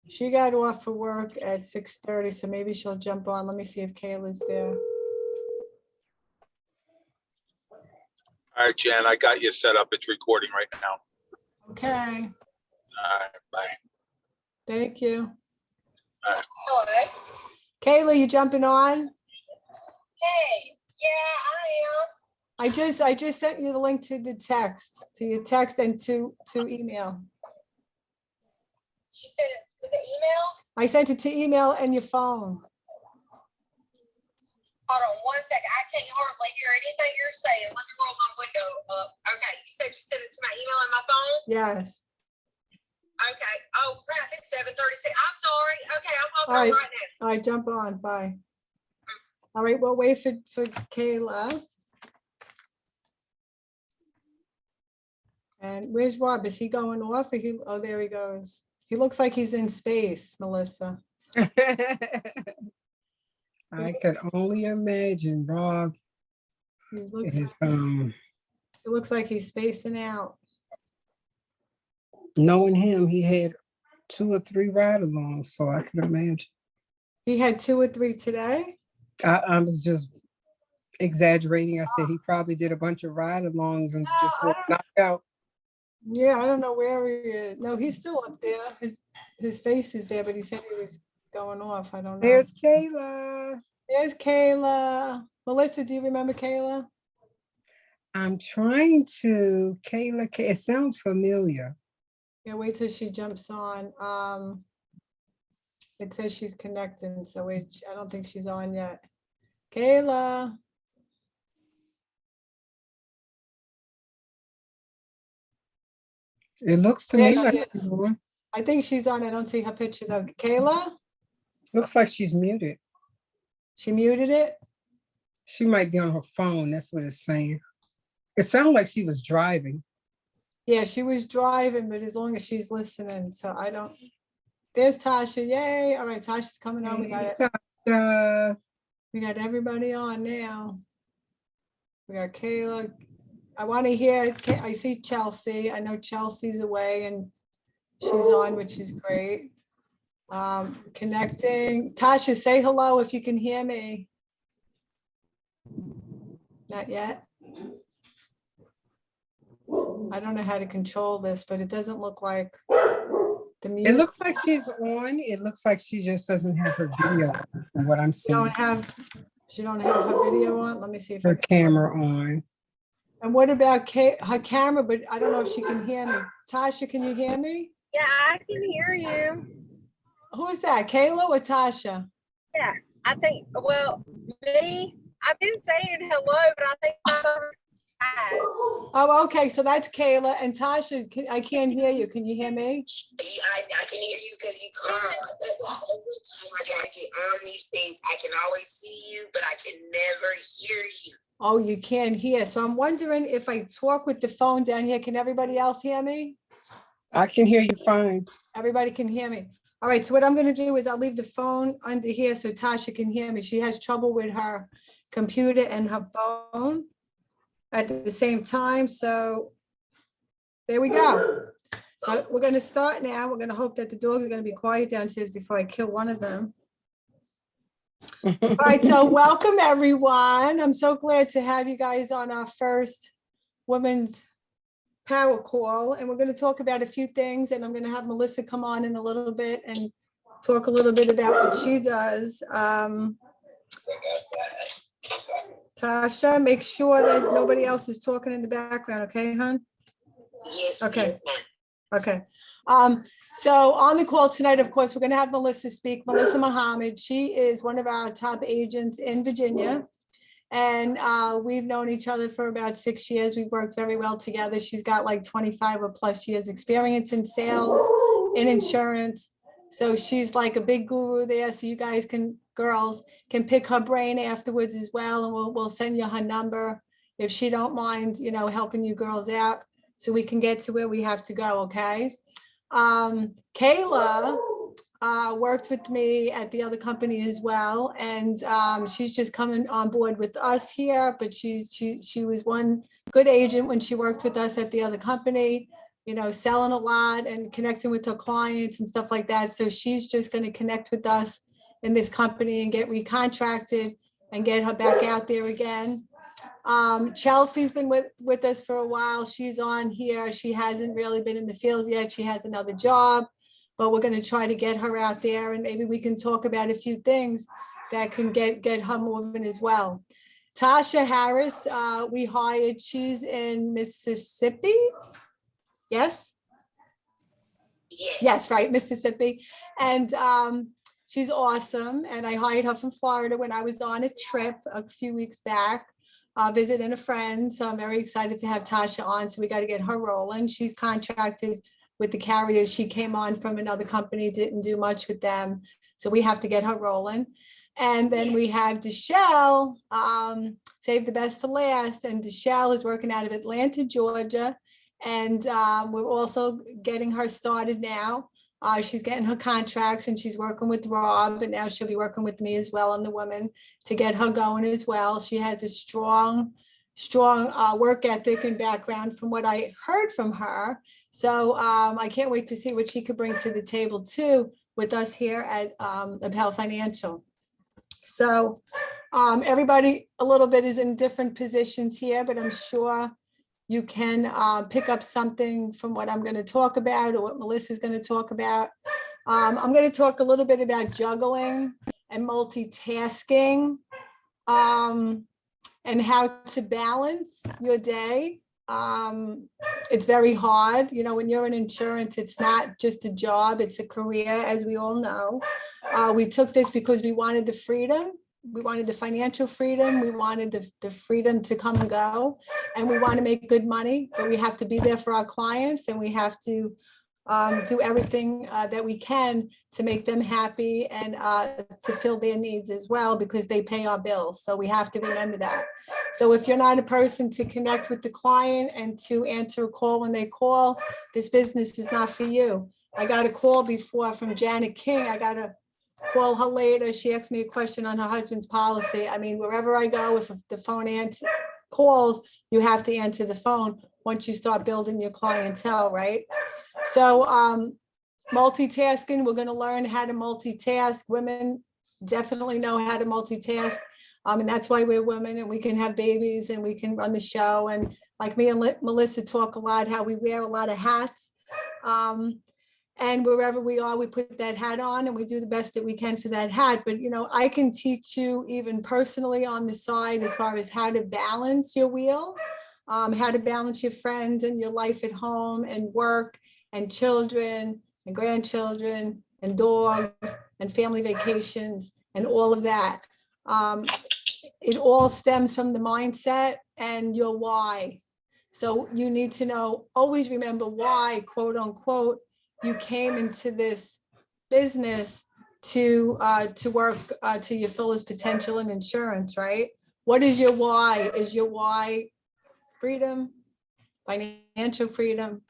She got off for work at 6:30, so maybe she'll jump on. Let me see if Kayla's there. All right, Jan, I got you set up. It's recording right now. Okay, All right, bye. thank you. Hello. Kayla, you jumping on? Hey, yeah, I am. I just sent you the link to the text, to your text and to email. You sent it to the email? I sent it to email and your phone. Hold on one second. I can't hardly hear anything you're saying. Let me roll my window up. Okay, you said you sent it to my email and my phone? Yes. Okay. Oh crap, it's 7:36. I'm sorry. Okay, I'm All on right. right now. All right, jump on. Bye. All right, we'll wait for Kayla. And where's Rob? Is he going off? Or he, oh, there he goes. He looks like he's in space, Melissa. I could only imagine Rob He looks, is it looks like he's spacing out. knowing him, he had 2 or 3 ride-alongs, so I could imagine. He had 2 or 3 today. I was just exaggerating. I said he probably did a bunch of ride-alongs and just was knocked out. Yeah, I don't know where he is. No, he's still up there. His face is there, but he said he was going off. I don't know. There's Kayla. There's Kayla. Melissa, do you remember Kayla? I'm trying to, Kayla, it sounds familiar. Yeah, wait till she jumps on. It says she's connecting, so I don't think she's on yet. Kayla. It looks to There me she like is. she's on. I think she's on. I don't see her picture though. Kayla, Looks like she's muted. she muted it. She might be on her phone. That's what it's saying. It sounded like she was driving. Yeah, she was driving, but as long as she's listening, so I don't. There's Tasha. Yay. All right, Tasha's coming on. We got it. Tasha. We got everybody on now. We got Kayla. I want to hear, I see Chelsea. I know Chelsea's away and she's on, which is great. Connecting. Tasha, say hello if you can hear me. Not yet. I don't know how to control this, but it doesn't look like the music. It looks like she's on. It looks like she just doesn't have her video on, from what I'm She don't seeing. she don't have her video on. Let me see if I Her can. camera on. And what about her camera? But I don't know if she can hear me. Tasha, can you hear me? Yeah, I can hear you. Who's that? Kayla or Tasha? Yeah, I think, well, me, I've been saying hello, but I think that's Oh, okay. So that's Kayla and Tasha. I can't hear you. Can you hear me? I can hear you because you call. Every time I gotta get on these things, I can always see you, but I can never hear you. Oh, you can't hear. So I'm wondering if I talk with the phone down here, can everybody else hear me? I can hear you fine. Everybody can hear me. All right. So what I'm going to do is I'll leave the phone under here so Tasha can hear me. She has trouble with her computer and her phone at the same time. So there we go. So we're going to start now. We're going to hope that the dogs are going to be quiet downstairs before I kill one of them. All right, so welcome everyone. I'm so glad to have you guys on our first Women's Power Call, and we're going to talk about a few things, and I'm going to have Melissa come on in a little bit and talk a little bit about what she does. Tasha, make sure that nobody else is talking in the background, okay, hon? Yes. Okay. Yes, ma'am. Okay. So on the call tonight, of course, we're going to have Melissa speak. Melissa Muhammad. She is one of our top agents in Virginia. And we've known each other for about 6 years. We've worked very well together. She's got like 25 or plus years experience in sales, in insurance. So she's like a big guru there. So you guys girls can pick her brain afterwards as well. And we'll send you her number if she don't mind, helping you girls out so we can get to where we have to go, okay? Kayla worked with me at the other company as well, and she's just coming on board with us here, but she was one good agent when she worked with us at the other company. selling a lot and connecting with her clients and stuff like that. So she's just going to connect with us in this company and get recontracted and get her back out there again. Chelsea's been with us for a while. She's on here. She hasn't really been in the field yet. She has another job, but we're going to try to get her out there, and maybe we can talk about a few things that can get her moving as well. Tasha Harris, we hired. She's in Mississippi. Yes? Yes, right, Mississippi. And she's awesome. And I hired her from Florida when I was on a trip a few weeks back, visiting a friend. So I'm very excited to have Tasha on. So we got to get her rolling. She's contracted with the carriers. She came on from another company, didn't do much with them. So we have to get her rolling. And then we have Deshelle, save the best for last. And Deshelle is working out of Atlanta, Georgia. And we're also getting her started now. She's getting her contracts and she's working with Rob, and now she'll be working with me as well on the women to get her going as well. She has a strong work ethic and background from what I heard from her. So I can't wait to see what she could bring to the table too with us here at Appel Financial. So everybody a little bit is in different positions here, but I'm sure you can pick up something from what I'm going to talk about or what Melissa's going to talk about. I'm going to talk a little bit about juggling and multitasking and how to balance your day. It's very hard. When you're in insurance, it's not just a job, it's a career, as we all know. We took this because we wanted the freedom. We wanted the financial freedom. We wanted the freedom to come and go, and we want to make good money, but we have to be there for our clients, and we have to do everything that we can to make them happy and to fill their needs as well, because they pay our bills. So we have to remember that. So if you're not a person to connect with the client and to answer a call when they call, this business is not for you. I got a call before from Janet King. I got to call her later. She asked me a question on her husband's policy. I mean, wherever I go, if the phone calls, you have to answer the phone once you start building your clientele, right? So multitasking, we're going to learn how to multitask. Women definitely know how to multitask. And that's why we're women, and we can have babies and we can run the show. And like me and Melissa talk a lot, how we wear a lot of hats. And wherever we are, we put that hat on and we do the best that we can for that hat. But, I can teach you even personally on the side as far as how to balance your wheel, how to balance your friends and your life at home and work and children and grandchildren and dogs and family vacations and all of that. It all stems from the mindset and your why. So you need to always remember why, quote unquote, you came into this business to work to your fullest potential in insurance, right? What is your why? Is your why freedom, financial freedom?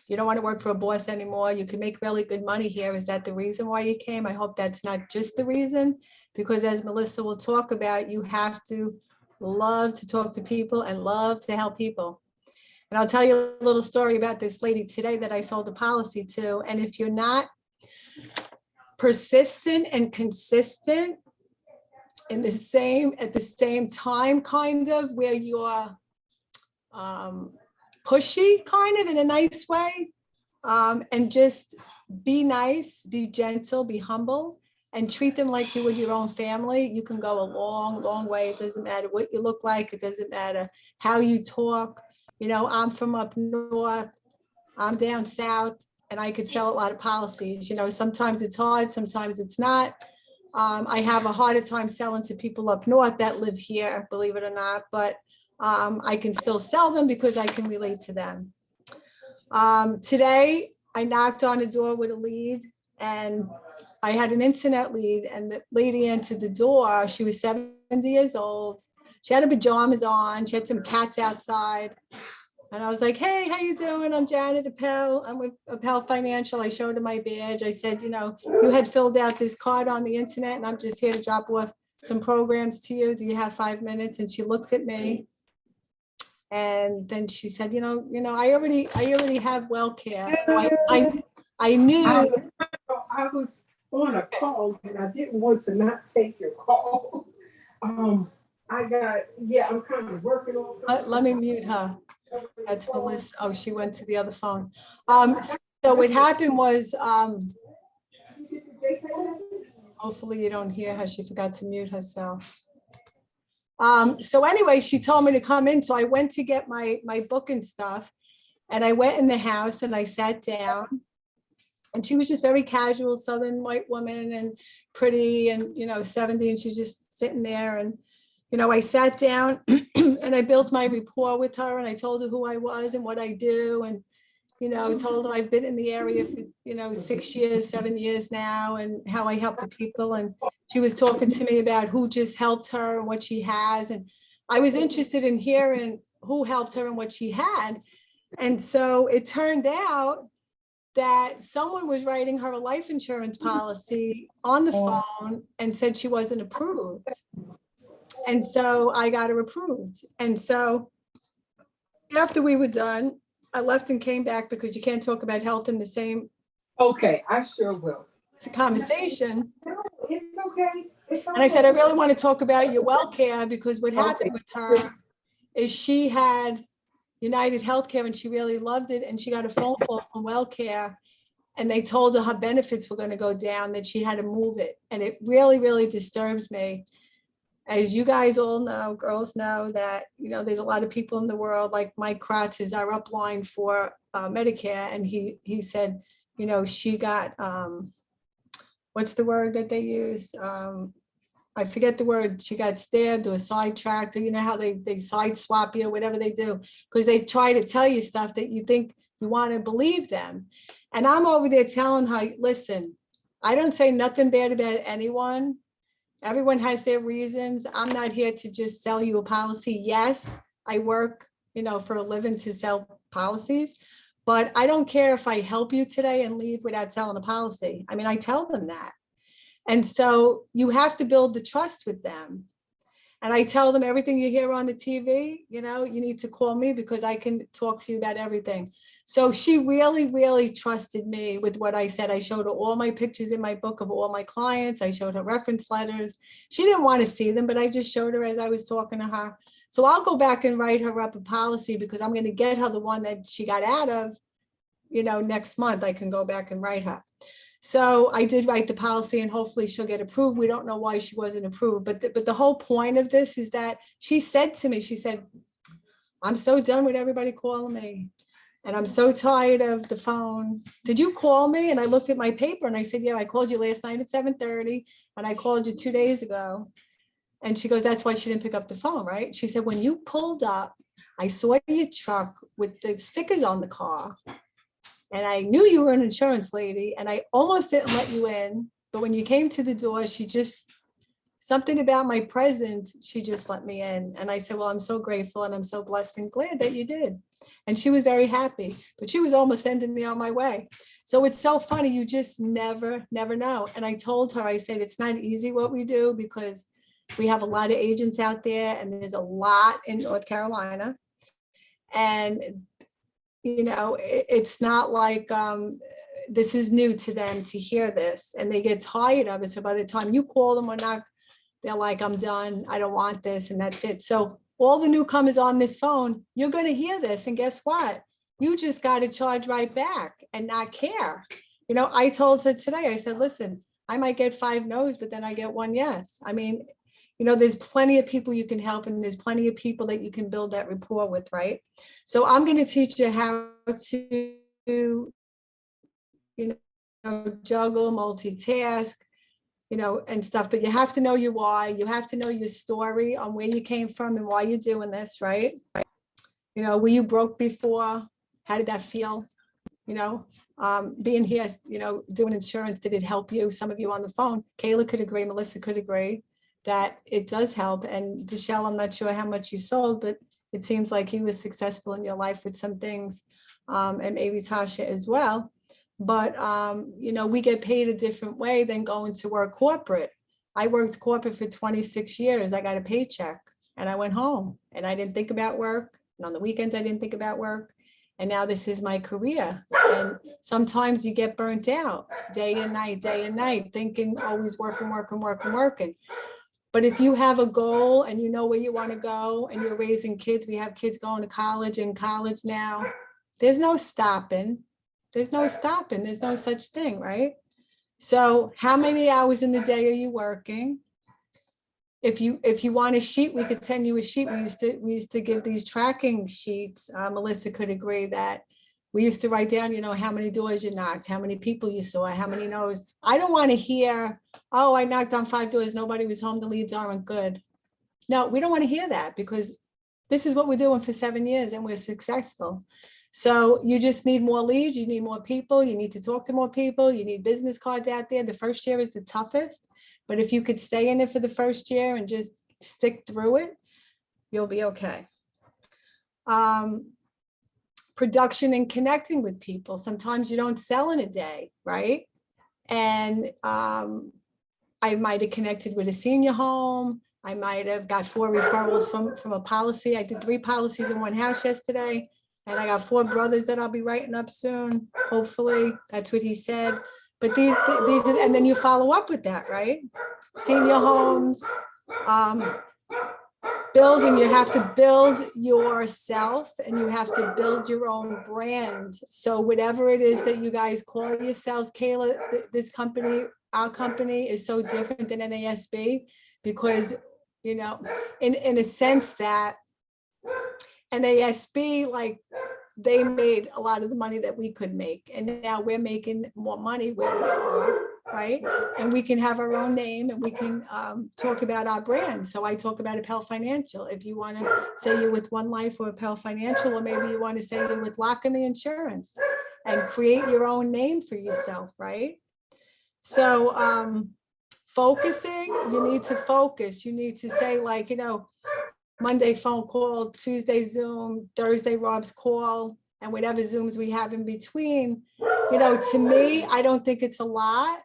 You don't want to work for a boss anymore. You can make really good money here. Is that the reason why you came? I hope that's not just the reason, because as Melissa will talk about, you have to love to talk to people and love to help people. And I'll tell you a little story about this lady today that I sold a policy to. And if you're not persistent and consistent at the same time, kind of where you're pushy, kind of in a nice way, and just be nice, be gentle, be humble, and treat them like you would your own family, you can go a long, long way. It doesn't matter what you look like. It doesn't matter how you talk. I'm from up north, I'm down south, and I could sell a lot of policies. Sometimes it's hard, sometimes it's not. I have a harder time selling to people up north that live here, believe it or not, but I can still sell them because I can relate to them. Today, I knocked on a door with a lead, and I had an internet lead, and the lady answered the door. She was 70 years old. She had her pajamas on. She had some cats outside. And I was like, hey, how you doing? I'm Janet Appel. I'm with Appel Financial. I showed her my badge. I said, you had filled out this card on the internet, and I'm just here to drop off some programs to you. Do you have 5 minutes? And she looked at me And then she said, I already have well care. So I knew. I was on a call and I didn't want to not take your call. I'm kind of working on. Let me mute her. That's Melissa. Oh, she went to the other phone. So what happened was, hopefully you don't hear her. She forgot to mute herself. So anyway, she told me to come in. So I went to get my book and stuff. And I went in the house and I sat down. And she was just very casual, Southern white woman and pretty and, 70. And she's just sitting there. And, I sat down and I built my rapport with her. And I told her who I was and what I do. And, told her I've been in the area for, 6 years, 7 years now, and how I help the people. And she was talking to me about who just helped her and what she has. And I was interested in hearing who helped her and what she had. And so it turned out that someone was writing her a life insurance policy on the phone and said she wasn't approved. And so I got her approved. And so after we were done, I left and came back because you can't talk about health in the same Okay, I sure will. conversation. No, it's okay. It's okay. And I said, I really want to talk about your well care because what happened with her is she had United Healthcare and she really loved it. And she got a phone call from well care and they told her benefits were going to go down, that she had to move it. And it really, really disturbs me. As you guys all know, girls know that, there's a lot of people in the world, like Mike Kratz is our upline for Medicare. And he said, she got, what's the word that they use? I forget the word. She got stabbed or sidetracked, or how they side swap you or whatever they do, because they try to tell you stuff that you think you want to believe them. And I'm over there telling her, listen, I don't say nothing bad about anyone. Everyone has their reasons. I'm not here to just sell you a policy. Yes, I work, for a living to sell policies, but I don't care if I help you today and leave without selling a policy. I mean, I tell them that. And so you have to build the trust with them. And I tell them everything you hear on the TV, you need to call me because I can talk to you about everything. So she really, really trusted me with what I said. I showed her all my pictures in my book of all my clients. I showed her reference letters. She didn't want to see them, but I just showed her as I was talking to her. So I'll go back and write her up a policy because I'm going to get her the one that she got out of, next month. I can go back and write her. So I did write the policy and hopefully she'll get approved. We don't know why she wasn't approved, but the whole point of this is that she said to me, she said, I'm so done with everybody calling me and I'm so tired of the phone. Did you call me? And I looked at my paper and I said, yeah, I called you last night at 7:30 and I called you 2 days ago. And she goes, that's why she didn't pick up the phone, right? She said, when you pulled up, I saw your truck with the stickers on the car. And I knew you were an insurance lady and I almost didn't let you in. But when you came to the door, something about my presence, she just let me in. And I said, well, I'm so grateful and I'm so blessed and glad that you did. And she was very happy, but she was almost sending me on my way. So it's so funny. You just never know. And I told her, I said, it's not easy what we do because we have a lot of agents out there and there's a lot in North Carolina. And it's not like this is new to them to hear this and they get tired of it. So by the time you call them or not, they're like, I'm done. I don't want this. And that's it. So all the newcomers on this phone, you're going to hear this. And guess what? You just got to charge right back and not care. I told her today, I said, listen, I might get 5 no's, but then I get 1 yes. I mean, there's plenty of people you can help and there's plenty of people that you can build that rapport with, right? So I'm going to teach you how to, juggle, multitask, and stuff, but you have to know your why. You have to know your story on where you came from and why you're doing this, right? Were you broke before? How did that feel? Being here, doing insurance, did it help you? Some of you on the phone, Kayla could agree, Melissa could agree that it does help. And Deshelle, I'm not sure how much you sold, but it seems like you were successful in your life with some things, and maybe Tasha as well. But, we get paid a different way than going to work corporate. I worked corporate for 26 years. I got a paycheck and I went home and I didn't think about work. And on the weekends, I didn't think about work. And now this is my career. And sometimes you get burnt out day and night, thinking always working. But if you have a goal and you know where you want to go and you're raising kids, we have kids going to college now, there's no stopping. There's no such thing, right? So how many hours in the day are you working? If you want a sheet, we could send you a sheet. We used to give these tracking sheets. Melissa could agree that we used to write down, how many doors you knocked, how many people you saw, how many no's. I don't want to hear, oh, I knocked on 5 doors, nobody was home, the leads aren't good. No, we don't want to hear that, because this is what we're doing for 7 years and we're successful. So you just need more leads, you need more people, you need to talk to more people, you need business cards out there. The first year is the toughest, but if you could stay in it for the first year and just stick through it, you'll be okay. Production and connecting with people. Sometimes you don't sell in a day, right? And I might have connected with a senior home. I might have got 4 referrals from a policy. I did 3 policies in one house yesterday. And I got 4 brothers that I'll be writing up soon. Hopefully, that's what he said. But these, and then you follow up with that, right? Senior homes, building, you have to build yourself and you have to build your own brand. So whatever it is that you guys call yourselves, Kayla, this company, our company is so different than NASB because, in a sense that NASB, like, they made a lot of the money that we could make. And now we're making more money where we are, right? And we can have our own name and we can talk about our brand. So I talk about Appel Financial. If you want to say you're with One Life or Appel Financial, or maybe you want to say you're with Lockamy Insurance and create your own name for yourself, right? So focusing, you need to focus. You need to say, like, Monday phone call, Tuesday Zoom, Thursday Rob's call, and whatever Zooms we have in between. To me, I don't think it's a lot.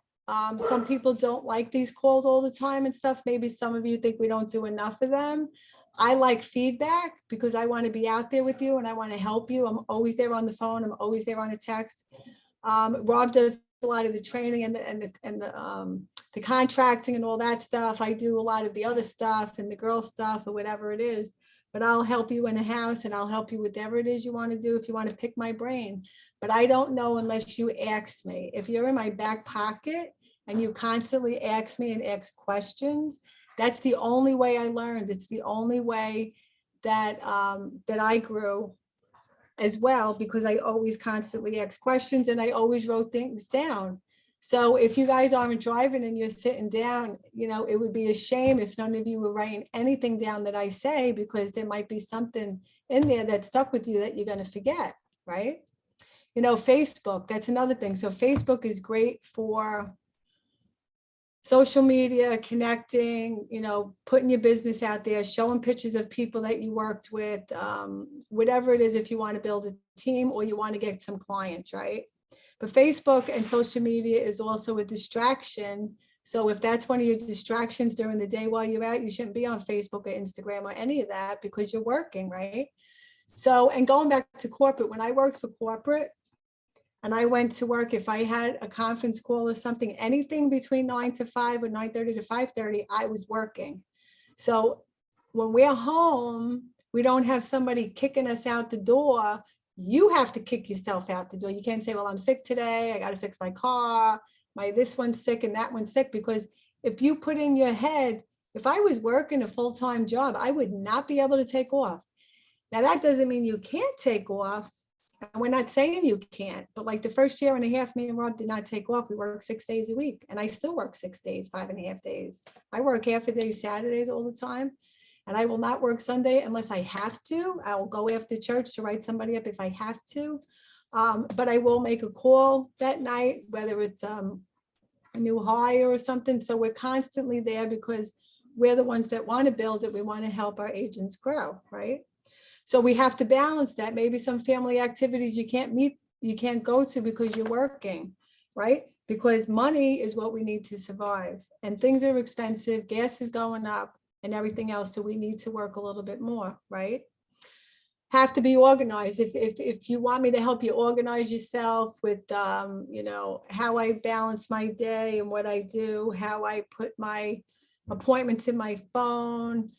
Some people don't like these calls all the time and stuff. Maybe some of you think we don't do enough of them. I like feedback because I want to be out there with you and I want to help you. I'm always there on the phone. I'm always there on a text. Rob does a lot of the training and the contracting and all that stuff. I do a lot of the other stuff and the girl stuff or whatever it is, but I'll help you in the house and I'll help you with whatever it is you want to do if you want to pick my brain. But I don't know unless you ask me. If you're in my back pocket and you constantly ask me and ask questions, that's the only way I learned. It's the only way that that I grew as well, because I always constantly ask questions and I always wrote things down. So if you guys aren't driving and you're sitting down, it would be a shame if none of you were writing anything down that I say, because there might be something in there that stuck with you that you're going to forget, right? Facebook, that's another thing. So Facebook is great for social media, connecting, putting your business out there, showing pictures of people that you worked with, whatever it is, if you want to build a team or you want to get some clients, right? But Facebook and social media is also a distraction. So if that's one of your distractions during the day while you're out, you shouldn't be on Facebook or Instagram or any of that because you're working, right? So, and going back to corporate, when I worked for corporate and I went to work, if I had a conference call or something, anything between 9 to 5 or 9:30 to 5:30, I was working. So when we're home, we don't have somebody kicking us out the door. You have to kick yourself out the door. You can't say, well, I'm sick today. I got to fix my car. This one's sick and that one's sick. Because if you put in your head, if I was working a full-time job, I would not be able to take off. Now, that doesn't mean you can't take off. And we're not saying you can't. But like the first year and a half, me and Rob did not take off. We worked 6 days a week. And I still work 6 days, 5.5 days. I work half a day Saturdays all the time. And I will not work Sunday unless I have to. I will go after church to write somebody up if I have to. But I will make a call that night, whether it's a new hire or something. So we're constantly there because we're the ones that want to build it. We want to help our agents grow, right? So we have to balance that. Maybe some family activities you can't go to because you're working, right? Because money is what we need to survive. And things are expensive. Gas is going up and everything else. So we need to work a little bit more, right? have to be organized. If you want me to help you organize yourself with, you know, how I balance my day and what I do, how I put my appointments in my phone,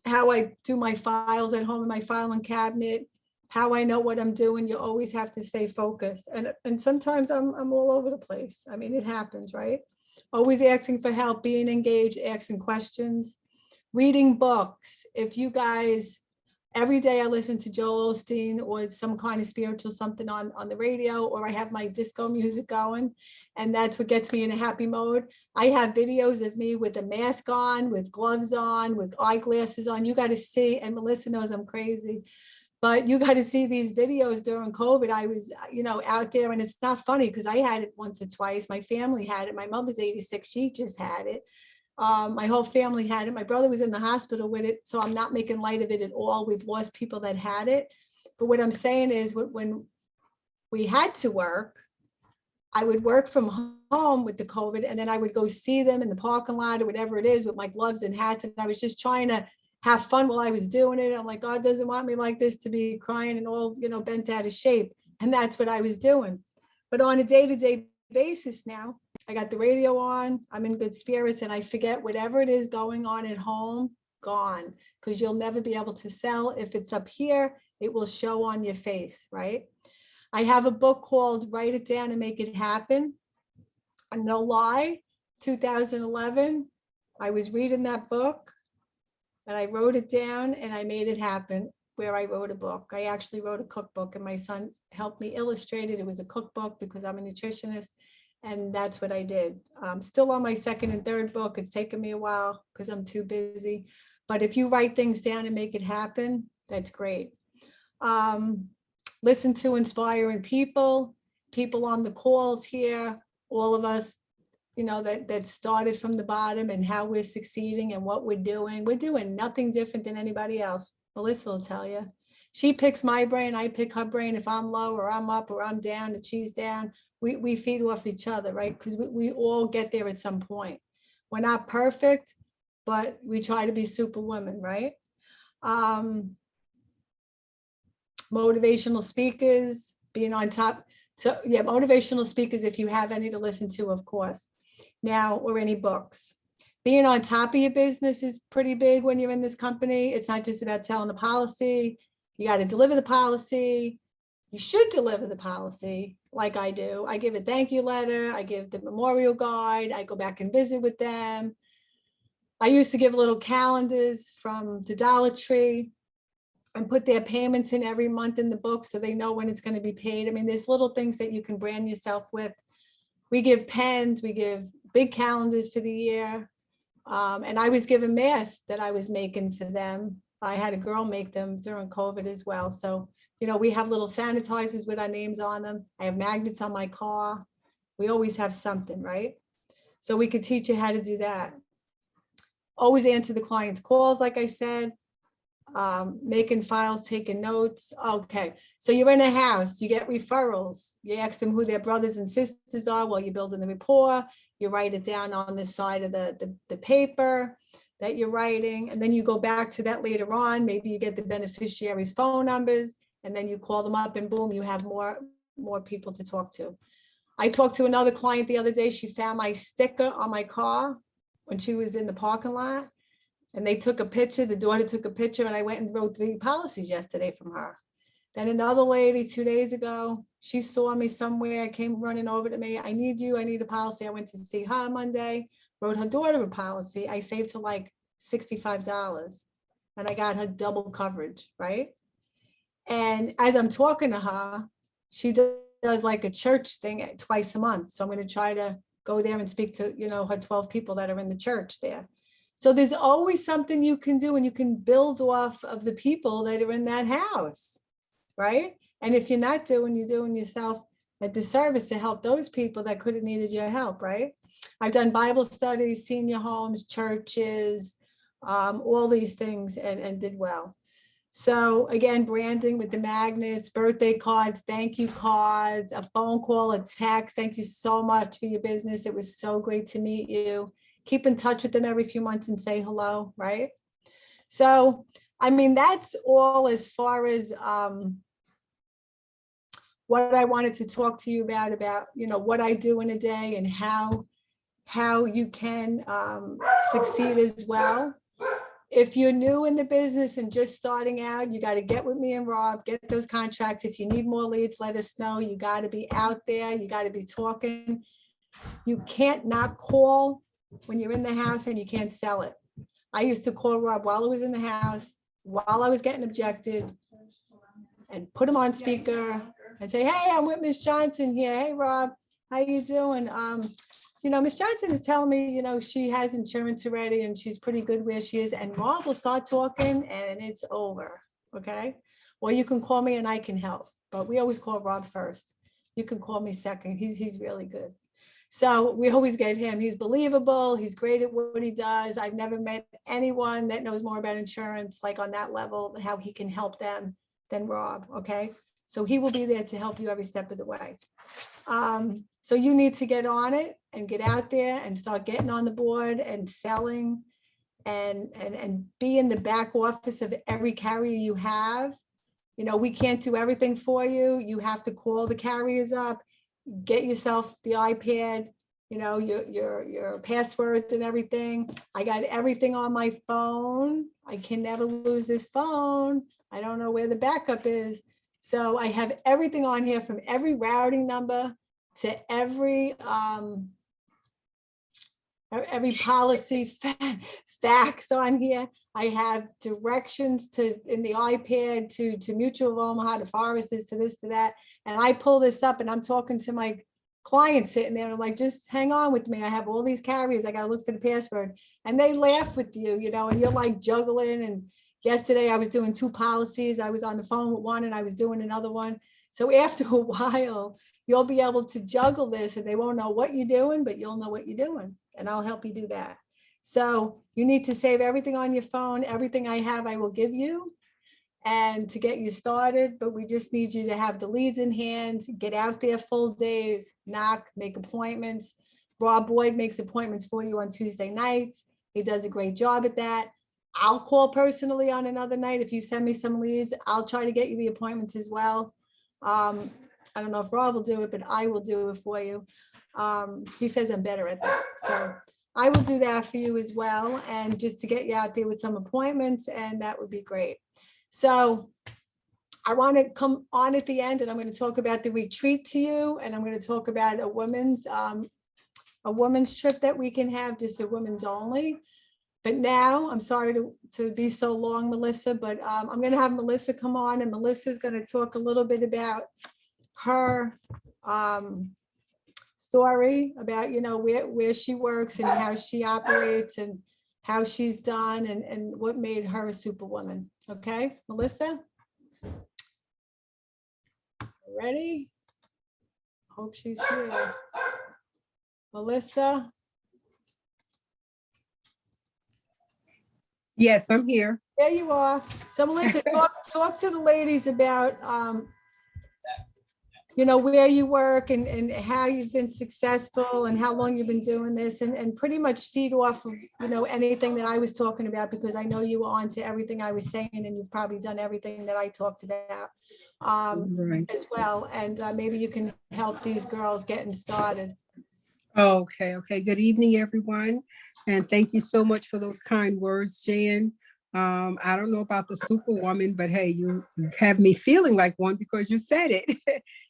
how I do my files at home in my filing cabinet, how I know what I'm doing, you always have to stay focused. And sometimes I'm all over the place. I mean, it happens, right? Always asking for help, being engaged, asking questions, reading books. If you guys, every day I listen to Joel Osteen or some kind of spiritual something on the radio, or I have my disco music going, and that's what gets me in a happy mode. I have videos of me with a mask on, with gloves on, with eyeglasses on. You got to see, and Melissa knows I'm crazy, but you got to see these videos during COVID. I was, you know, out there, and it's not funny because I had it once or twice. My family had it. My mother's 86. She just had it. My whole family had it. My brother was in the hospital with it. So I'm not making light of it at all. We've lost people that had it. But what I'm saying is when we had to work, I would work from home with the COVID, and then I would go see them in the parking lot or whatever it is with my gloves and hats. And I was just trying to have fun while I was doing it. I'm like, God doesn't want me like this to be crying and all, you know, bent out of shape. And that's what I was doing. But on a day-to-day basis now, I got the radio on, I'm in good spirits, and I forget whatever it is going on at home, gone, because you'll never be able to sell. If it's up here, it will show on your face, right? I have a book called Write It Down and Make It Happen. And no lie, 2011, I was reading that book and I wrote it down and I made it happen, where I wrote a book. I actually wrote a cookbook and my son helped me illustrate it. It was a cookbook because I'm a nutritionist. And that's what I did. I'm still on my second and third book. It's taken me a while because I'm too busy. But if you write things down and make it happen, that's great. Listen to inspiring people on the calls here, all of us, you know, that started from the bottom and how we're succeeding and what we're doing. We're doing nothing different than anybody else. Melissa will tell you. She picks my brain, I pick her brain. If I'm low or I'm up or I'm down and she's down, we feed off each other, right? Because we all get there at some point. We're not perfect, but we try to be superwoman, right? Motivational speakers, being on top. So yeah, motivational speakers, if you have any to listen to, of course, now, or any books. Being on top of your business is pretty big when you're in this company. It's not just about telling the policy. You got to deliver the policy. You should deliver the policy like I do. I give a thank you letter. I give the memorial guide. I go back and visit with them. I used to give little calendars from the Dollar Tree and put their payments in every month in the book so they know when it's going to be paid. I mean, there's little things that you can brand yourself with. We give pens, we give big calendars for the year. And I was given masks that I was making for them. I had a girl make them during COVID as well. So, you know, we have little sanitizers with our names on them. I have magnets on my car. We always have something, right? So we could teach you how to do that. Always answer the client's calls, like I said. Making files, taking notes. Okay, so you're in a house, you get referrals. You ask them who their brothers and sisters are while you're building the rapport. You write it down on the side of the paper that you're writing, and then you go back to that later on. Maybe you get the beneficiaries' phone numbers, and then you call them up, and boom, you have more people to talk to. I talked to another client the other day. She found my sticker on my car when she was in the parking lot. And they took a picture, the daughter took a picture, and I went and wrote 3 policies yesterday from her. Then another lady 2 days ago, she saw me somewhere, came running over to me. I need you, I need a policy. I went to see her Monday, wrote her daughter a policy. I saved her like $65 and I got her double coverage, right? And as I'm talking to her, she does like a church thing twice a month. So I'm going to try to go there and speak to, you know, her 12 people that are in the church there. So there's always something you can do, and you can build off of the people that are in that house, right? And if you're not doing, you're doing yourself a disservice to help those people that could have needed your help, right? I've done Bible studies, senior homes, churches, all these things, and did well. So again, branding with the magnets, birthday cards, thank you cards, a phone call, a text. Thank you so much for your business. It was so great to meet you. Keep in touch with them every few months and say hello, right? So I mean, that's all as far as what I wanted to talk to you about, you know, what I do in a day and how you can succeed as well. If you're new in the business and just starting out, you got to get with me and Rob, get those contracts. If you need more leads, let us know. You got to be out there. You got to be talking. You can't not call when you're in the house and you can't sell it. I used to call Rob while I was in the house, while I was getting objected, and put him on speaker and say, hey, I'm with Miss Johnson here. Hey, Rob, how you doing? You know, Miss Johnson is telling me, you know, she has insurance already and she's pretty good where she is. And Rob will start talking and it's over, okay? Or you can call me and I can help, but we always call Rob first. You can call me second. He's really good. So we always get him. He's believable. He's great at what he does. I've never met anyone that knows more about insurance, like on that level, how he can help them than Rob, okay? So he will be there to help you every step of the way. So you need to get on it and get out there and start getting on the board and selling and be in the back office of every carrier you have. You know, we can't do everything for you. You have to call the carriers up, get yourself the iPad, you know, your passwords and everything. I got everything on my phone. I can never lose this phone. I don't know where the backup is. So I have everything on here, from every routing number to every policy facts on here. I have directions to in the iPad to Mutual of Omaha, to Foresters, to this, to that. And I pull this up and I'm talking to my client sitting there and I'm like, just hang on with me. I have all these carriers. I got to look for the password. And they laugh with you, you know, and you're like juggling. And yesterday I was doing 2 policies. I was on the phone with one and I was doing another one. So after a while, you'll be able to juggle this and they won't know what you're doing, but you'll know what you're doing. And I'll help you do that. So you need to save everything on your phone. Everything I have, I will give you, and to get you started, but we just need you to have the leads in hand, get out there full days, knock, make appointments. Rob Boyd makes appointments for you on Tuesday nights. He does a great job at that. I'll call personally on another night. If you send me some leads, I'll try to get you the appointments as well. I don't know if Rob will do it, but I will do it for you. He says I'm better at that. So I will do that for you as well. And just to get you out there with some appointments, and that would be great. So I want to come on at the end and I'm going to talk about the retreat to you. And I'm going to talk about a women's trip that we can have, just a women's only. But now, I'm sorry to be so long, Melissa, but I'm going to have Melissa come on, and Melissa's going to talk a little bit about her story, about, you know, where she works and how she operates and how she's done and what made her a superwoman. Okay, Melissa? Ready? Hope she's here. Melissa? Yes, I'm here. There you are. So Melissa, talk to the ladies about, you know, where you work and how you've been successful and how long you've been doing this, and pretty much feed off of, you know, anything that I was talking about, because I know you were on to everything I was saying and you've probably done everything that I talked about Right. as well. And maybe you can help these girls getting started. Okay. Good evening, everyone. And thank you so much for those kind words, Jan. I don't know about the superwoman, but hey, you have me feeling like one because you said it.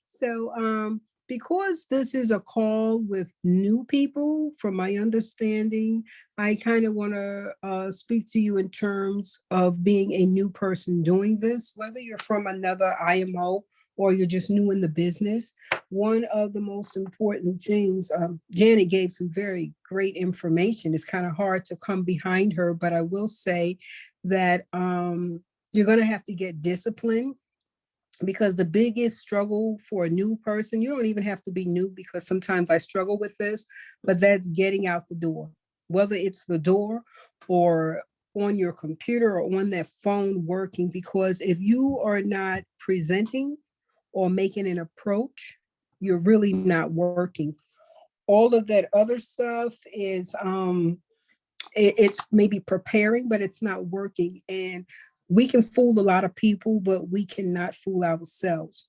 So because this is a call with new people, from my understanding, I kind of want to speak to you in terms of being a new person doing this, whether you're from another IMO or you're just new in the business. One of the most important things, Janet gave some very great information. It's kind of hard to come behind her, but I will say that you're going to have to get disciplined, because the biggest struggle for a new person, you don't even have to be new, because sometimes I struggle with this, but that's getting out the door, whether it's the door or on your computer or on that phone working, because if you are not presenting or making an approach, you're really not working. All of that other stuff is it's maybe preparing, but it's not working. And we can fool a lot of people, but we cannot fool ourselves.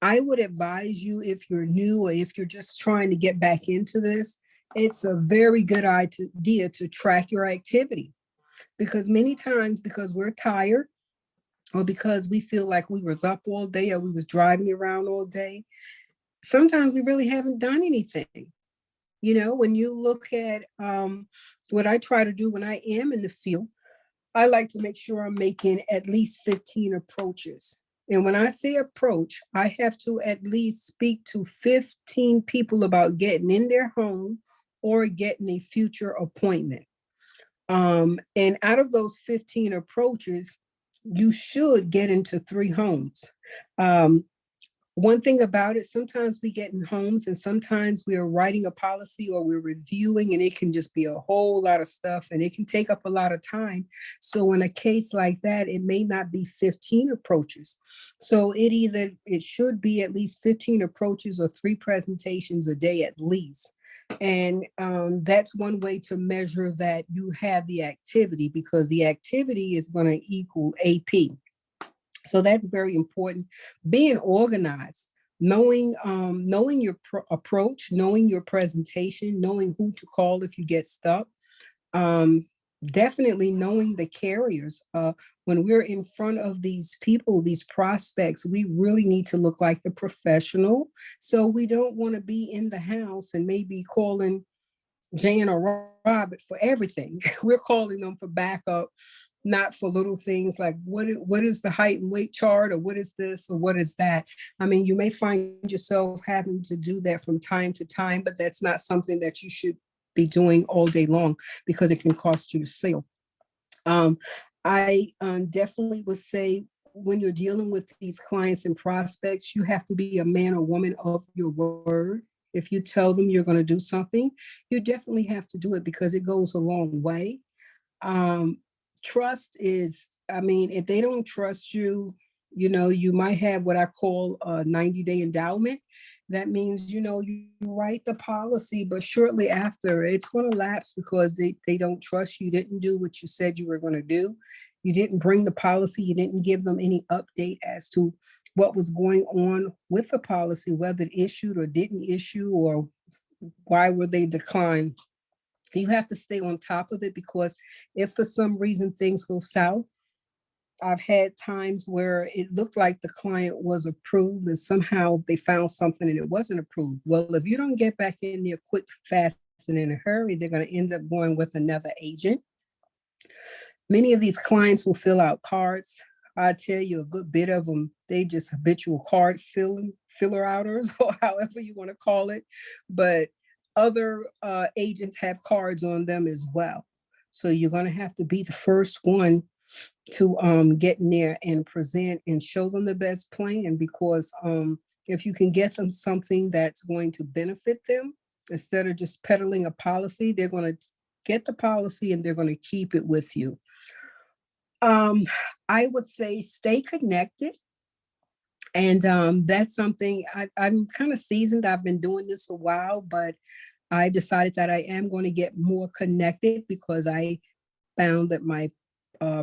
I would advise you, if you're new or if you're just trying to get back into this, it's a very good idea to track your activity, because many times, because we're tired or because we feel like we was up all day or we was driving around all day, sometimes we really haven't done anything. You know, when you look at what I try to do when I am in the field, I like to make sure I'm making at least 15 approaches. And when I say approach, I have to at least speak to 15 people about getting in their home or getting a future appointment. And out of those 15 approaches, you should get into 3 homes. Um, One thing about it, sometimes we get in homes and sometimes we are writing a policy or we're reviewing, and it can just be a whole lot of stuff and it can take up a lot of time. So in a case like that, it may not be 15 approaches. So it should be at least 15 approaches or 3 presentations a day at least. And that's one way to measure that you have the activity, because the activity is going to equal AP. So that's very important. Being organized, knowing your approach, knowing your presentation, knowing who to call if you get stuck. Definitely knowing the carriers. When we're in front of these people, these prospects, we really need to look like the professional. So we don't want to be in the house and maybe calling Jan or Robert for everything. We're calling them for backup, not for little things like what is the height and weight chart, or what is this, or what is that. I mean, you may find yourself having to do that from time to time, but that's not something that you should be doing all day long, because it can cost you the sale. I definitely would say, when you're dealing with these clients and prospects, you have to be a man or woman of your word. If you tell them you're going to do something, you definitely have to do it, because it goes a long way. Trust is, I mean, if they don't trust you, you know, you might have what I call a 90-day endowment. That means, you know, you write the policy, but shortly after it's going to lapse, because they don't trust you. Didn't do what you said you were going to do. You didn't bring the policy. You didn't give them any update as to what was going on with the policy, whether it issued or didn't issue, or why were they declined. You have to stay on top of it, because if for some reason things go south, I've had times where it looked like the client was approved and somehow they found something and it wasn't approved. Well, if you don't get back in there quick, fast, and in a hurry, they're going to end up going with another agent. Many of these clients will fill out cards. I tell you, a good bit of them, they just habitual card filler outers, or however you want to call it. But other agents have cards on them as well. So you're going to have to be the first one to get in there and present and show them the best plan, because if you can get them something that's going to benefit them, instead of just peddling a policy, they're going to get the policy and they're going to keep it with you. I would say stay connected. And that's something I'm kind of seasoned. I've been doing this a while, but I decided that I am going to get more connected, because I found that my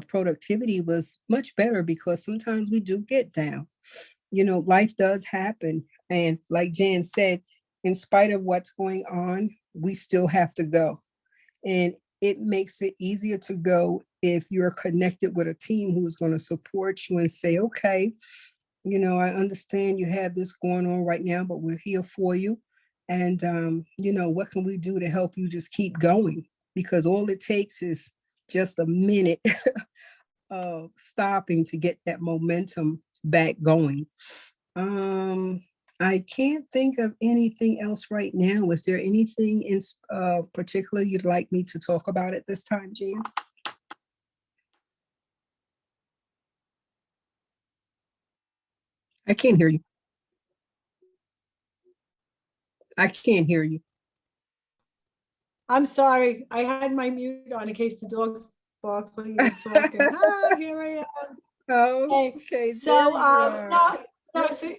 productivity was much better, because sometimes we do get down. You know, life does happen. And like Jan said, in spite of what's going on, we still have to go. And it makes it easier to go if you're connected with a team who is going to support you and say, okay, you know, I understand you have this going on right now, but we're here for you. And, you know, what can we do to help you just keep going? Because all it takes is just a minute of stopping to get that momentum back going. I can't think of anything else right now. Was there anything in particular you'd like me to talk about at this time, Jan? I can't hear you. I can't hear you. I'm sorry. I had my mute on in case the dogs bark when you're talking. Here I am. Oh, Okay. okay. So, no, so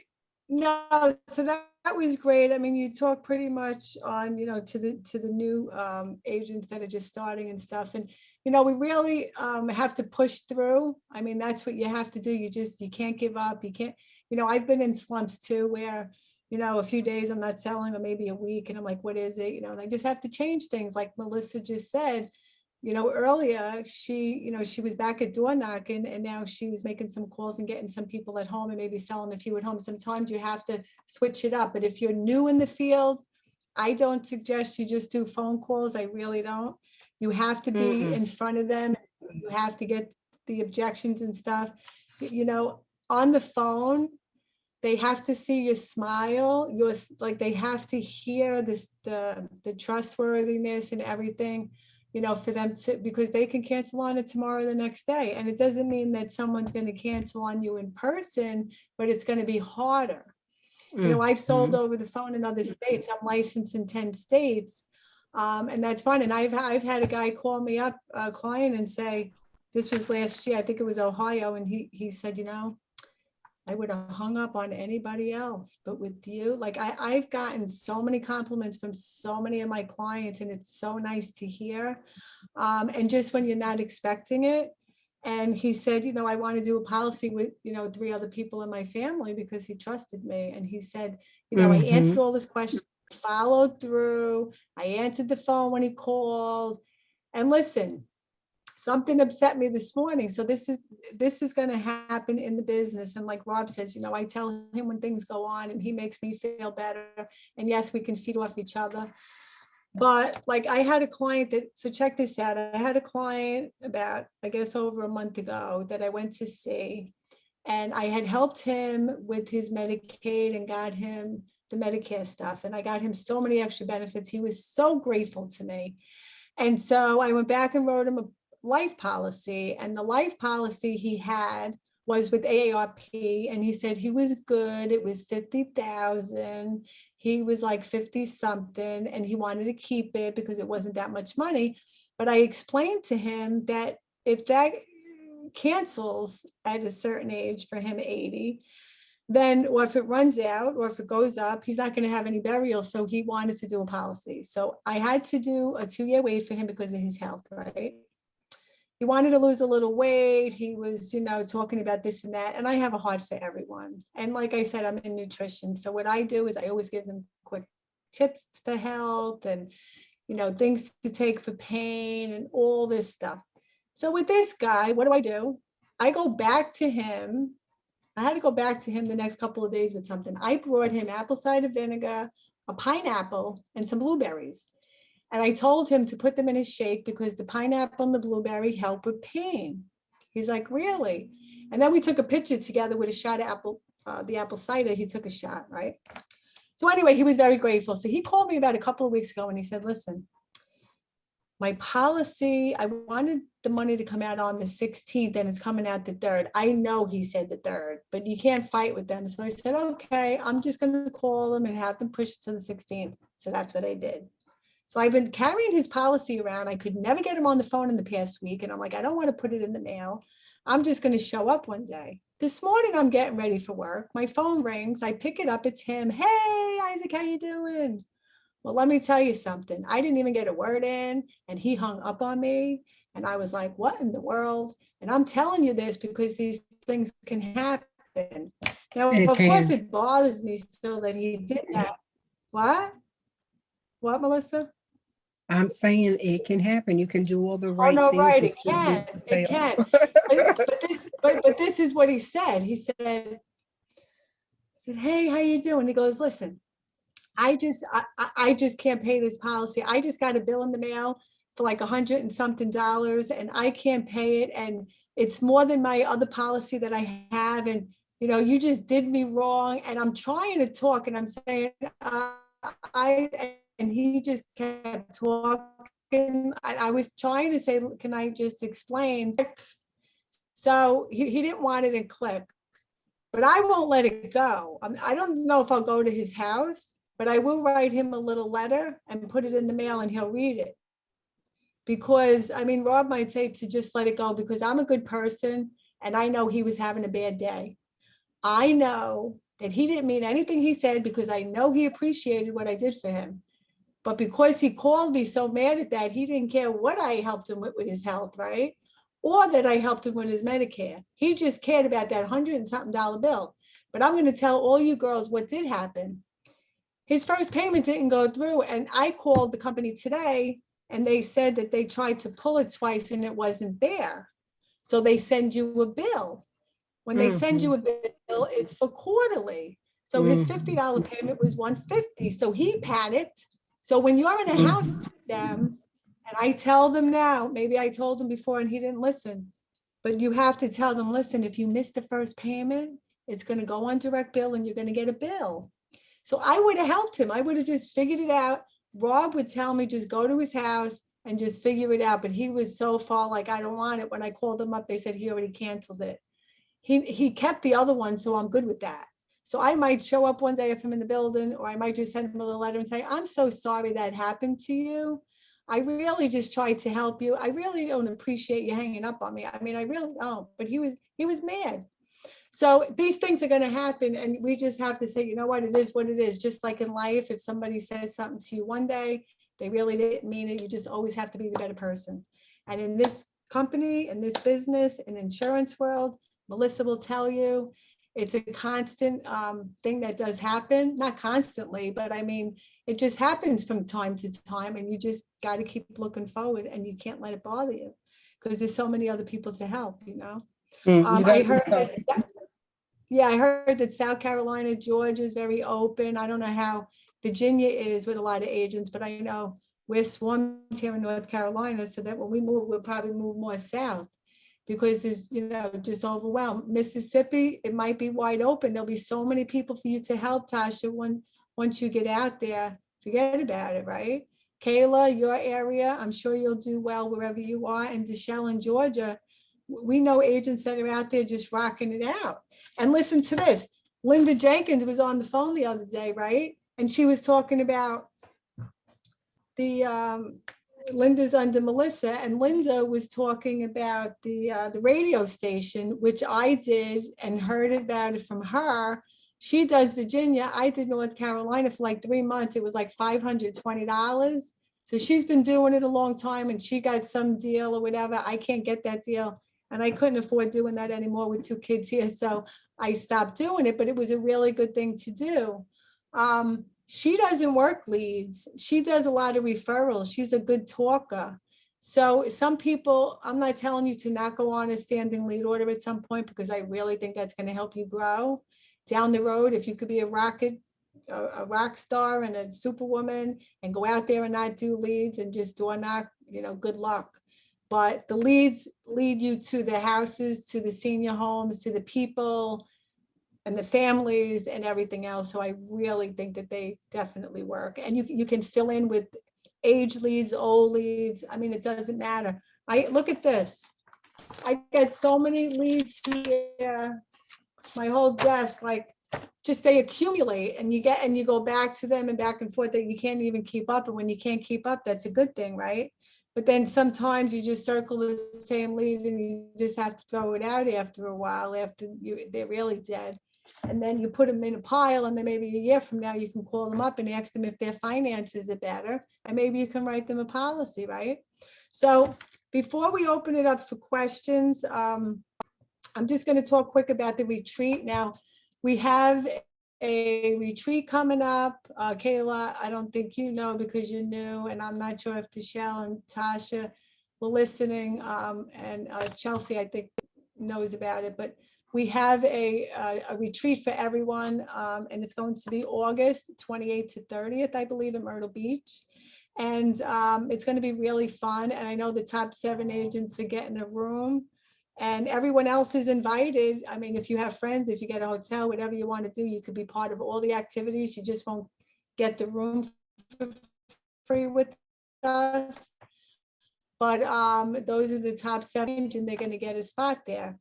No, so that was great. I mean, you talk pretty much on, to the new agents that are just starting and stuff. And, we really have to push through. I mean, that's what you have to do. You can't give up. You can't, I've been in slumps too, where, a few days I'm not selling, or maybe a week, and I'm like, what is it? And I just have to change things. Like Melissa just said, earlier, she was back at door knocking, and now she was making some calls and getting some people at home and maybe selling a few at home. Sometimes you have to switch it up. But if you're new in the field, I don't suggest you just do phone calls. I really don't. You have to be Mm-mm. in front of them. You have to get the objections and stuff. On the phone, they have to see your smile. Like, they have to hear the trustworthiness and everything, for them to, because they can cancel on it tomorrow or the next day. And it doesn't mean that someone's going to cancel on you in person, but it's going to be harder. I've sold Mhm. over the phone in other states. I'm licensed in 10 states. And that's fun. And I've had a guy call me up, a client, and say, this was last year, I think it was Ohio. And he said, I would have hung up on anybody else, but with you, like I've gotten so many compliments from so many of my clients, and it's so nice to hear. And just when you're not expecting it. And he said, I want to do a policy with, 3 other people in my family, because he trusted me. And he said, I answered Mhm. all his questions, followed through. I answered the phone when he called. And listen, something upset me this morning. So this is going to happen in the business. And like Rob says, I tell him when things go on, and he makes me feel better. And yes, we can feed off each other. But like, I had a client so check this out. I had a client about, I guess, over a month ago that I went to see. And I had helped him with his Medicaid and got him the Medicare stuff. And I got him so many extra benefits. He was so grateful to me. And so I went back and wrote him a life policy, and the life policy he had was with AARP, and he said he was good. It was 50,000. He was like 50 something, and he wanted to keep it because it wasn't that much money. But I explained to him that if that cancels at a certain age, for him 80, then, or if it runs out, or if it goes up, he's not going to have any burial. So he wanted to do a policy. So I had to do a 2-year wait for him because of his health, right? He wanted to lose a little weight. He was, talking about this and that. And I have a heart for everyone. And like I said, I'm in nutrition. So what I do is I always give them quick tips for health, and, things to take for pain and all this stuff. So with this guy, what do? I go back to him. I had to go back to him the next couple of days with something. I brought him apple cider vinegar, a pineapple, and some blueberries. And I told him to put them in his shake because the pineapple and the blueberry help with pain. He's like, really? And then we took a picture together with a shot of the apple cider. He took a shot, right? So anyway, he was very grateful. So he called me about a couple of weeks ago, and he said, listen, my policy, I wanted the money to come out on the 16th, and it's coming out the 3rd. I know he said the 3rd, but you can't fight with them. So I said, okay, I'm just going to call them and have them push it to the 16th. So that's what I did. So I've been carrying his policy around. I could never get him on the phone in the past week. And I'm like, I don't want to put it in the mail. I'm just going to show up one day. This morning, I'm getting ready for work. My phone rings. I pick it up. It's him. Hey, Isaac, how you doing? Well, let me tell you something. I didn't even get a word in, and he hung up on me. And I was like, what in the world? And I'm telling you this because these things can happen. Now, It of course, can. it bothers me still that he did that. What? What, Melissa? I'm saying it can happen. You can do all the Oh, right no, things right, and it still lose can, the it sale. can. But this is what he said. He said, hey, how you doing? He goes, listen, I just can't pay this policy. I just got a bill in the mail for like $100 and something, and I can't pay it. And it's more than my other policy that I have. And, you just did me wrong. And I'm trying to talk, and I'm saying, and he just kept talking. I was trying to say, can I just explain? So he didn't want it in click, but I won't let it go. I don't know if I'll go to his house, but I will write him a little letter and put it in the mail, and he'll read it. Because, I mean, Rob might say to just let it go because I'm a good person, and I know he was having a bad day. I know that he didn't mean anything he said because I know he appreciated what I did for him. But because he called me so mad at that, he didn't care what I helped him with his health, right? Or that I helped him with his Medicare. He just cared about that $100-and-something bill. But I'm going to tell all you girls what did happen. His first payment didn't go through, and I called the company today, and they said that they tried to pull it twice and it wasn't there. So they send you a bill. When they send you a bill, it's for quarterly. So his $50 payment was $150. So he panicked. So when you're in a house with them, and I tell them now, maybe I told him before and he didn't listen, but you have to tell them, listen, if you miss the first payment, it's going to go on direct bill and you're going to get a bill. So I would have helped him. I would have just figured it out. Rob would tell me, just go to his house and just figure it out. But he was so far like, I don't want it. When I called him up, they said he already canceled it. He kept the other one, so I'm good with that. So I might show up one day if I'm in the building, or I might just send him a little letter and say, I'm so sorry that happened to you. I really just tried to help you. I really don't appreciate you hanging up on me. I mean, I really don't, but he was mad. So these things are going to happen, and we just have to say, you know what, it is what it is. Just like in life, if somebody says something to you one day, they really didn't mean it. You just always have to be the better person. And in this company, in this business, in insurance world, Melissa will tell you, it's a constant thing that does happen, not constantly, but I mean, it just happens from time to time, and you just got to keep looking forward, and you can't let it bother you because there's so many other people to help, you know. I heard that, yeah, I heard that South Carolina, Georgia is very open. I don't know how Virginia is with a lot of agents, but I know we're swamped here in North Carolina, so that when we move, we'll probably move more south because there's, you know, just overwhelmed. Mississippi, it might be wide open. There'll be so many people for you to help, Tasha, once you get out there, forget about it, right? Kayla, your area, I'm sure you'll do well wherever you are. And Deshelle in Georgia, we know agents that are out there just rocking it out. And listen to this, Linda Jenkins was on the phone the other day, right? And she was talking about the, Linda's under Melissa, and Linda was talking about the radio station, which I did and heard about it from her. She does Virginia. I did North Carolina for like 3 months. It was like $520. So she's been doing it a long time, and she got some deal or whatever. I can't get that deal, and I couldn't afford doing that anymore with 2 kids here. So I stopped doing it, but it was a really good thing to do. She doesn't work leads. She does a lot of referrals. She's a good talker. So some people, I'm not telling you to not go on a standing lead order at some point, because I really think that's going to help you grow down the road. If you could be a rock star and a superwoman and go out there and not do leads and just door knock, you know, good luck. But the leads lead you to the houses, to the senior homes, to the people and the families and everything else. So I really think that they definitely work. And you can fill in with age leads, old leads. I mean, it doesn't matter. Look at this. I get so many leads here, my whole desk, like just they accumulate, and you go back to them and back and forth that you can't even keep up. And when you can't keep up, that's a good thing, right? But then sometimes you just circle the same lead and you just have to throw it out after a while, after they're really dead. And then you put them in a pile, and then maybe a year from now you can call them up and ask them if their finances are better, and maybe you can write them a policy, right? So before we open it up for questions, I'm just going to talk quick about the retreat. Now, we have a retreat coming up. Kayla, I don't think you know because you're new, and I'm not sure if Deshelle and Tasha were listening, and Chelsea, I think, knows about it, but we have a retreat for everyone, and it's going to be August 28th to 30th, I believe, in Myrtle Beach. And it's going to be really fun. And I know the top 7 agents are getting a room, and everyone else is invited. I mean, if you have friends, if you get a hotel, whatever you want to do, you could be part of all the activities. You just won't get the room for free with us. But those are the top 7, and they're going to get a spot there.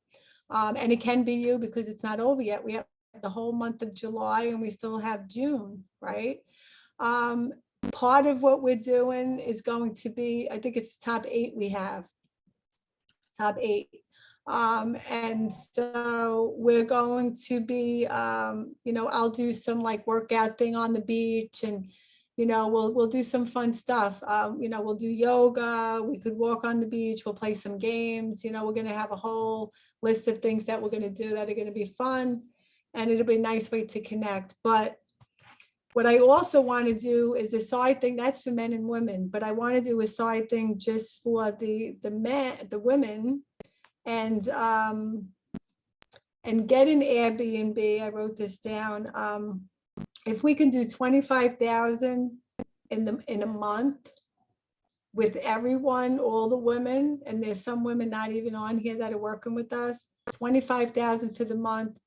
And it can be you, because it's not over yet. We have the whole month of July, and we still have June, right? Part of what we're doing is going to be, I think it's top 8 we have. Top 8. And so we're going to be, you know, I'll do some like workout thing on the beach, and, you know, we'll do some fun stuff. You know, we'll do yoga, we could walk on the beach, we'll play some games, you know, we're gonna have a whole list of things that we're gonna do that are gonna be fun. And it'll be a nice way to connect. But what I also want to do is a side thing that's for men and women, but I want to do a side thing just for the men, the women, and get an Airbnb. I wrote this down. If we can do 25,000 in a month with everyone, all the women, and there's some women not even on here that are working with us, 25,000 for the month.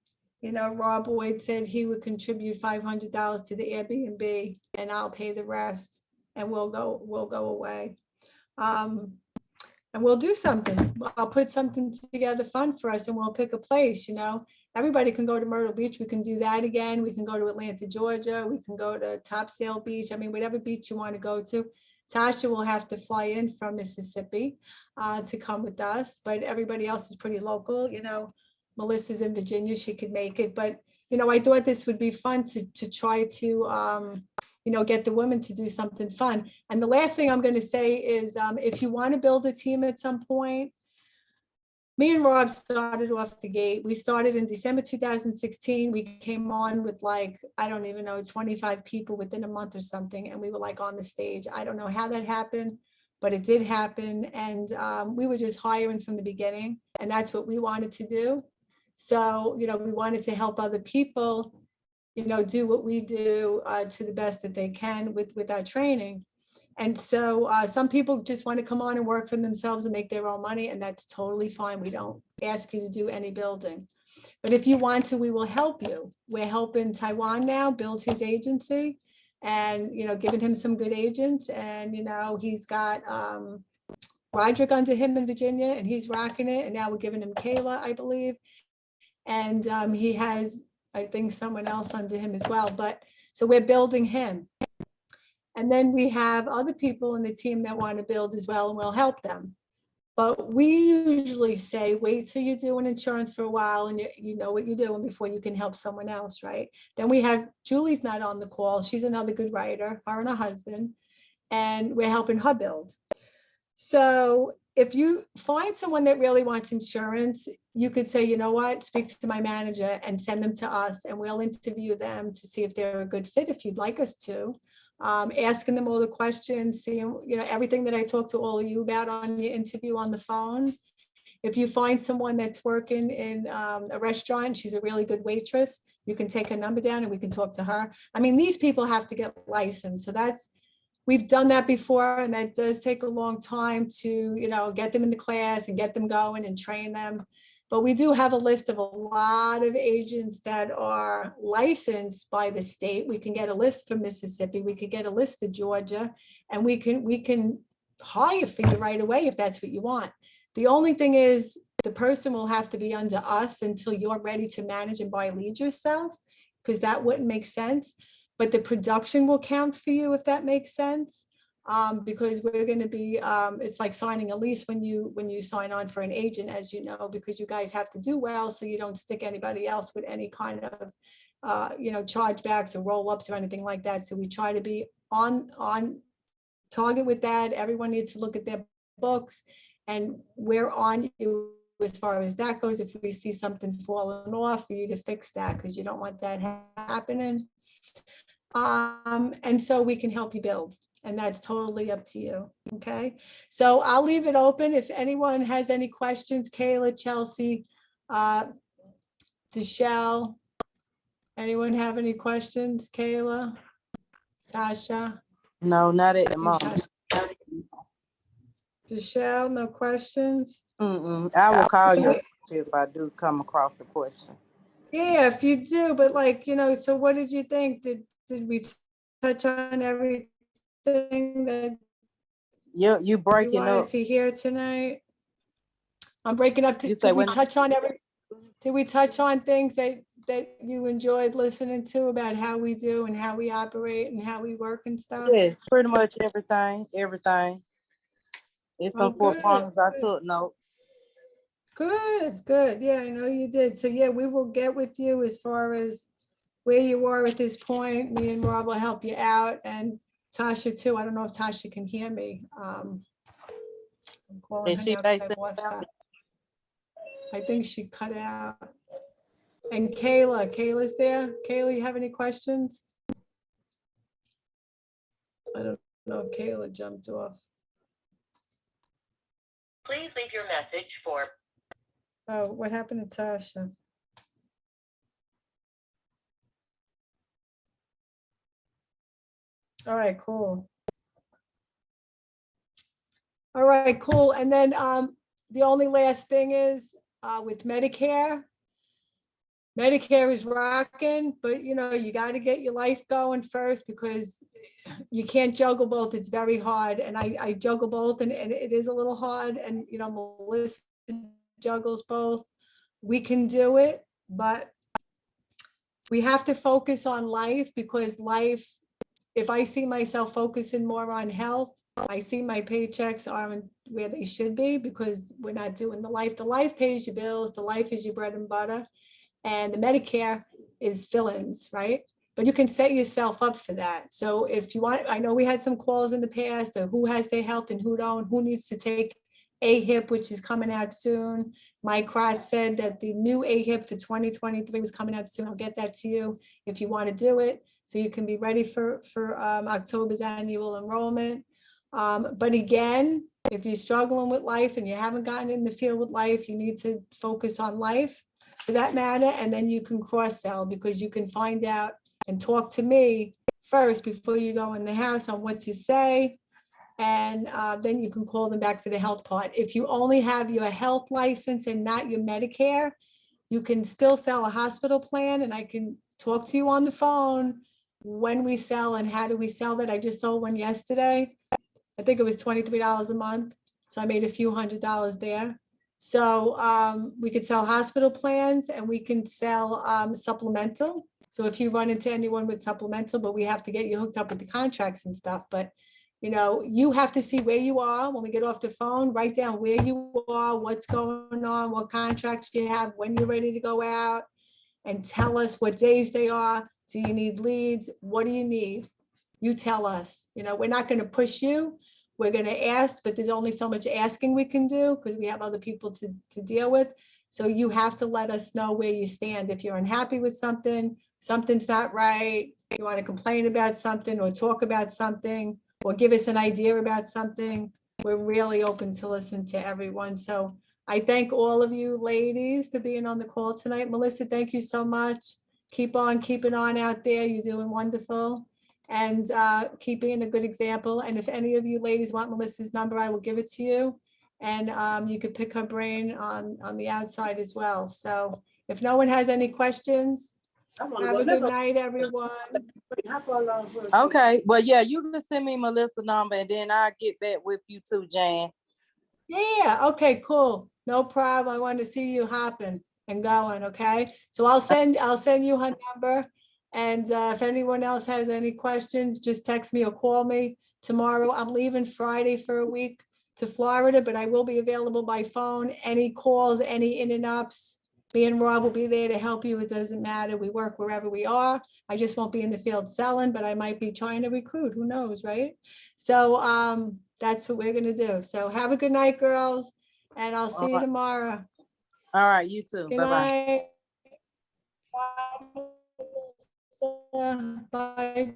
You know, Rob Boyd said he would contribute $500 to the Airbnb, and I'll pay the rest, and we'll go away. And we'll do something. I'll put something together fun for us, and we'll pick a place, you know. Everybody can go to Myrtle Beach. We can do that again. We can go to Atlanta, Georgia. We can go to Topsail Beach. I mean, whatever beach you want to go to. Tasha will have to fly in from Mississippi to come with us, but everybody else is pretty local, you know. Melissa's in Virginia, she could make it, but, you know, I thought this would be fun to try to, you know, get the women to do something fun. And the last thing I'm going to say is, if you want to build a team at some point, me and Rob started off the gate. We started in December 2016. We came on with like, I don't even know, 25 people within a month or something. And we were like on the stage. I don't know how that happened, but it did happen. And we were just hiring from the beginning. And that's what we wanted to do. So, you know, we wanted to help other people, you know, do what we do to the best that they can with our training. And so some people just want to come on and work for themselves and make their own money, and that's totally fine. We don't ask you to do any building. But if you want to, we will help you. We're helping Taiwan now build his agency, and, you know, giving him some good agents. And, you know, he's got Roderick under him in Virginia, and he's rocking it. And now we're giving him Kayla, I believe. And he has, I think, someone else under him as well. But so we're building him. And then we have other people in the team that want to build as well, and we'll help them. But we usually say, wait till you do an insurance for a while and you know what you're doing before you can help someone else, right? Then we have, Julie's not on the call. She's another good writer, her and her husband, and we're helping her build. So if you find someone that really wants insurance, you could say, you know what, speak to my manager and send them to us, and we'll interview them to see if they're a good fit, if you'd like us to. Asking them all the questions, seeing, you know, everything that I talked to all of you about on your interview on the phone. If you find someone that's working in a restaurant, she's a really good waitress, you can take her number down and we can talk to her. I mean, these people have to get licensed. So that's, we've done that before, and that does take a long time to, you know, get them in the class and get them going and train them. But we do have a list of a lot of agents that are licensed by the state. We can get a list for Mississippi. We could get a list for Georgia, and we can hire for you right away if that's what you want. The only thing is the person will have to be under us until you're ready to manage and buy leads yourself, because that wouldn't make sense. But the production will count for you, if that makes sense. Because we're going to be, it's like signing a lease when you sign on for an agent, as you know, because you guys have to do well, so you don't stick anybody else with any kind of, you know, chargebacks or roll-ups or anything like that. So we try to be on target with that. Everyone needs to look at their books, and we're on you as far as that goes. If we see something falling off, for you to fix that, because you don't want that happening. And so we can help you build. And that's totally up to you. Okay. So I'll leave it open. If anyone has any questions, Kayla, Chelsea, Deshelle, anyone have any questions? Kayla, Tasha? No, not at the moment. Deshelle, no questions? I will call you if I do come across a question. Yeah, if you do, but like, you know, so what did you think? Did we touch on everything that You you breaking wanted up. to hear tonight? I'm breaking up. You say Did we when- touch on did we touch on things that you enjoyed listening to about how we do and how we operate and how we work and stuff? Yes, pretty much everything. It's some Oh, four good, pointers. I good. took notes. Good, good. Yeah, I know you did. So yeah, we will get with you as far as where you are at this point. Me and Rob will help you out, and Tasha too. I don't know if Tasha can hear me. I'm calling Is her she now because based I've in lost South? her. I think she cut out. And Kayla's there. Kayla, you have any questions? I don't know if Kayla jumped off. Please leave your message for. Oh, what happened to Tasha? All right, cool. All right, cool. And then the only last thing is with Medicare. Medicare is rocking, but you know, you got to get your life going first because you can't juggle both. It's very hard. And I juggle both and it is a little hard. And, you know, Melissa juggles both. We can do it, but we have to focus on life because life, if I see myself focusing more on health, I see my paychecks aren't where they should be because we're not doing the life. The life pays your bills. The life is your bread and butter. And the Medicare is fill-ins, right? But you can set yourself up for that. So if you want, I know we had some calls in the past of who has their health and who don't, who needs to take AHIP, which is coming out soon. Mike Crott said that the new AHIP for 2023 was coming out soon. I'll get that to you if you want to do it. So you can be ready for October's annual enrollment. But again, if you're struggling with life and you haven't gotten in the field with life, you need to focus on life for that matter, and then you can cross sell because you can find out and talk to me first before you go in the house on what to say. And then you can call them back for the health part. If you only have your health license and not your Medicare, you can still sell a hospital plan and I can talk to you on the phone when we sell and how do we sell that. I just sold one yesterday. I think it was $23 a month. So I made a few $100s there. So we could sell hospital plans and we can sell supplemental. So if you run into anyone with supplemental, but we have to get you hooked up with the contracts and stuff. But you know, you have to see where you are when we get off the phone, write down where you are, what's going on, what contracts you have, when you're ready to go out, and tell us what days they are. Do you need leads? What do you need? You tell us. You know, we're not going to push you. We're going to ask, but there's only so much asking we can do because we have other people to deal with. So you have to let us know where you stand. If you're unhappy with something, something's not right, you want to complain about something or talk about something, or give us an idea about something, we're really open to listen to everyone. So I thank all of you ladies for being on the call tonight. Melissa, thank you so much. Keep on keeping on out there. You're doing wonderful. And keep being a good example. And if any of you ladies want Melissa's number, I will give it to you. And you could pick her brain on the outside as well. So if no one has any questions, have a good night, everyone. Okay, well, yeah, you can send me Melissa's number and then I'll get back with you too, Jan. Yeah, okay, cool. No problem. I want to see you hopping and going, okay? So I'll send you her number. And if anyone else has any questions, just text me or call me tomorrow. I'm leaving Friday for a week to Florida, but I will be available by phone. Any calls, any in and ups, me and Rob will be there to help you. It doesn't matter. We work wherever we are. I just won't be in the field selling, but I might be trying to recruit. Who knows, right? So that's what we're gonna do. So have a good night, girls, and I'll see you tomorrow. All right, you too. Good Bye-bye. night. Bye. Bye.